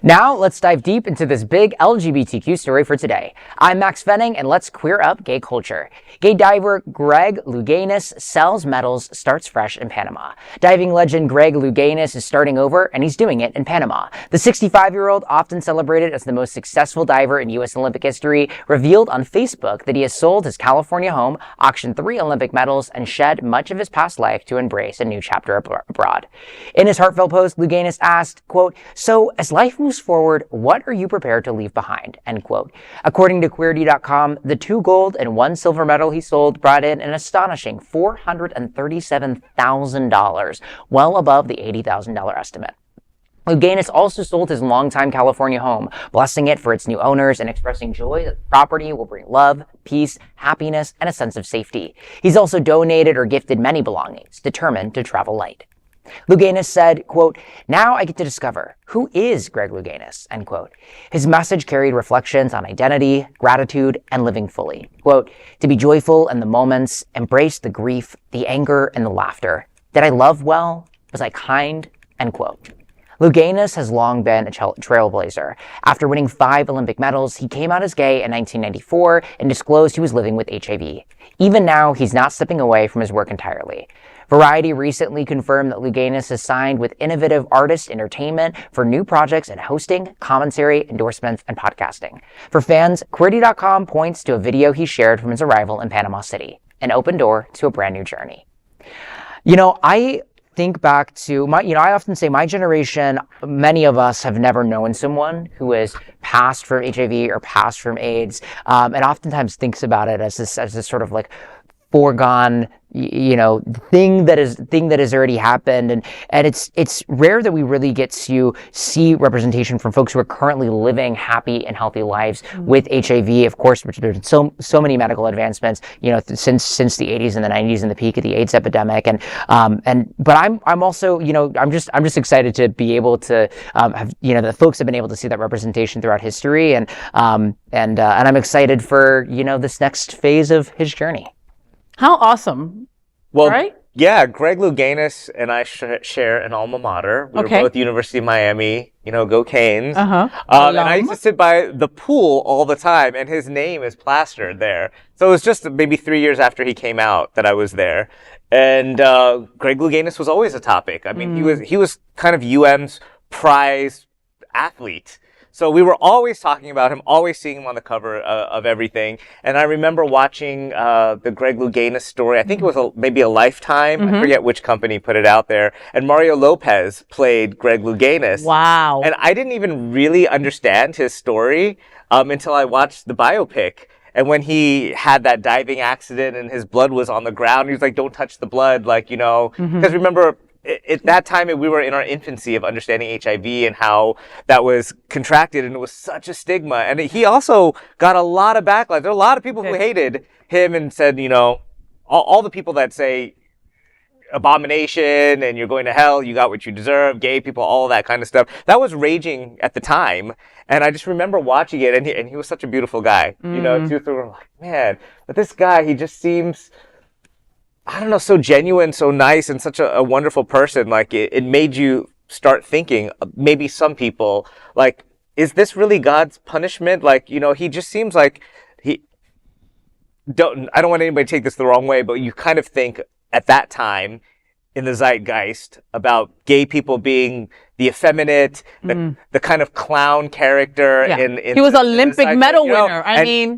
Now, let's dive deep into this big LGBTQ story for today. I'm Max Fenning, and let's queer up gay culture. Gay diver Greg Louganis sells medals, starts fresh in Panama. Diving legend Greg Louganis is starting over, and he's doing it in Panama. The 65-year-old, often celebrated as the most successful diver in U.S. Olympic history, revealed on Facebook that he has sold his California home, auctioned 3 Olympic medals, and shed much of his past life to embrace a new chapter abroad. In his heartfelt post, Louganis asked, quote, "So, as life moves forward, what are you prepared to leave behind?" End quote. According to Queerty.com, the 2 gold and 1 silver medal he sold brought in an astonishing $437,000, well above the $80,000 estimate. Louganis also sold his longtime California home, blessing it for its new owners and expressing joy that the property will bring love, peace, happiness, and a sense of safety. He's also donated or gifted many belongings, determined to travel light. Louganis said, quote, "Now I get to discover who is Greg Louganis," end quote. His message carried reflections on identity, gratitude, and living fully. Quote, "To be joyful in the moments, embrace the grief, the anger, and the laughter. Did I love well? Was I kind?" End quote. Louganis has long been a trailblazer. After winning 5 Olympic medals, he came out as gay in 1994 and disclosed he was living with HIV. Even now, he's not stepping away from his work entirely. Variety recently confirmed that Louganis has signed with Innovative Artist Entertainment for new projects in hosting, commentary, endorsements, and podcasting. For fans, Queerty.com points to a video he shared from his arrival in Panama City, an open door to a brand new journey. I think back to I often say my generation, many of us have never known someone who is passed from HIV or passed from AIDS, and oftentimes thinks about it as this sort of like foregone thing that has already happened, and it's rare that we really get to see representation from folks who are currently living happy and healthy lives with HIV. Of course, there's been so many medical advancements, since the 80s and the 90s and the peak of the AIDS epidemic, but I'm also I'm just excited to be able to have the folks have been able to see that representation throughout history, and I'm excited for this next phase of his journey. How awesome. Well, right? Yeah, Greg Louganis and I share an alma mater. We were both University of Miami, go Canes. And I used to sit by the pool all the time, and his name is plastered there. So it was just maybe 3 years after he came out that I was there. And Greg Louganis was always a topic. I mean, he was kind of UM's prize athlete. So we were always talking about him, always seeing him on the cover of everything. And I remember watching the Greg Louganis story. I think it was maybe a Lifetime. I forget which company put it out there. And Mario Lopez played Greg Louganis. Wow. And I didn't even really understand his story until I watched the biopic. And when he had that diving accident and his blood was on the ground, he was like, "Don't touch the blood," because remember, at that time, we were in our infancy of understanding HIV and how that was contracted, and it was such a stigma. And he also got a lot of backlash. There are a lot of people who hated him and said, all the people that say abomination and you're going to hell, you got what you deserve, gay people, all of that kind of stuff. That was raging at the time. And I just remember watching it, and he was such a beautiful guy, too. So we're like, man, but this guy, he just seems, I don't know, so genuine, so nice, and such a wonderful person. Like, it made you start thinking, maybe some people, like, is this really God's punishment? Like, he just seems like I don't want anybody to take this the wrong way, but you kind of think at that time in the zeitgeist about gay people being the effeminate, the kind of clown character. He was an Olympic medal winner.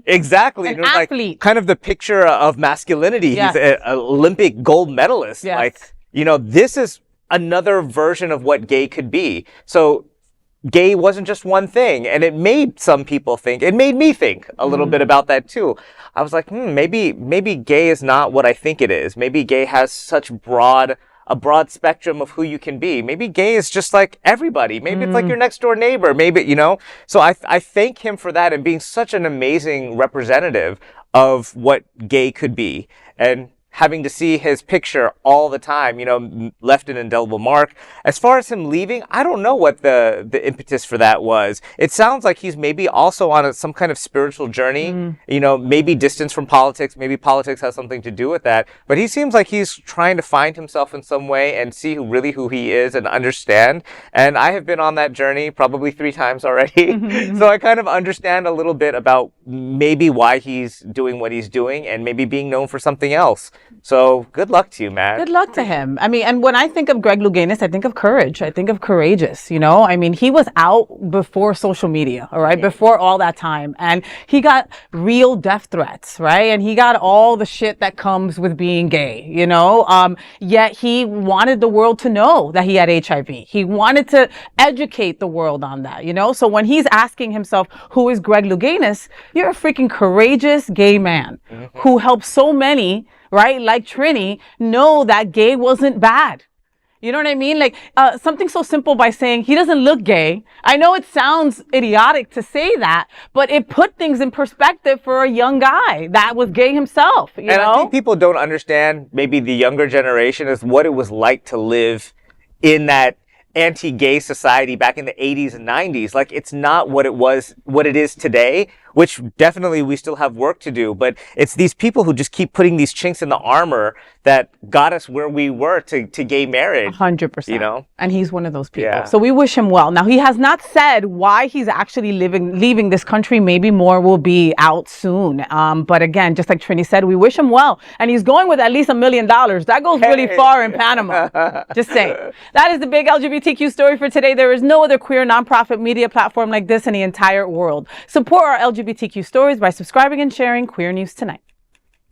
Exactly. An it was athlete. Like kind of the picture of masculinity. Yes. He's an Olympic gold medalist. Yes. This is another version of what gay could be. So gay wasn't just one thing, and it made some people think, it made me think a little bit about that too. I was like, maybe gay is not what I think it is. Maybe gay has such a broad spectrum of who you can be. Maybe gay is just like everybody. Maybe it's like your next door neighbor. Maybe, So I thank him for that and being such an amazing representative of what gay could be. And having to see his picture all the time, left an indelible mark. As far as him leaving, I don't know what the impetus for that was. It sounds like he's maybe also on some kind of spiritual journey, maybe distance from politics. Maybe politics has something to do with that. But he seems like he's trying to find himself in some way and see who he is and understand. And I have been on that journey probably 3 times already. So I kind of understand a little bit about maybe why he's doing what he's doing and maybe being known for something else. So good luck to you, man. Good luck to him. I mean, and when I think of Greg Louganis, I think of courage. I think of courageous, I mean, he was out before social media, all right, before all that time. And he got real death threats, right? And he got all the shit that comes with being gay, yet he wanted the world to know that he had HIV. He wanted to educate the world on that, So when he's asking himself, who is Greg Louganis? You're a freaking courageous gay man who helped so many, right, like Trini, know that gay wasn't bad. You know what I mean? Like something so simple by saying he doesn't look gay. I know it sounds idiotic to say that, but it put things in perspective for a young guy that was gay himself. You know? I think people don't understand, maybe the younger generation, is what it was like to live in that anti-gay society back in the 80s and 90s. Like, it's not what it is today, which definitely we still have work to do, but it's these people who just keep putting these chinks in the armor that got us where we were to gay marriage. 100%. And he's one of those people. Yeah. So we wish him well. Now, he has not said why he's actually leaving this country. Maybe more will be out soon. But again, just like Trini said, we wish him well. And he's going with at least $1 million. That goes really far in Panama. Just saying. That is the big LGBTQ story for today. There is no other queer nonprofit media platform like this in the entire world. Support our LGBTQ stories by subscribing and sharing Queer News Tonight.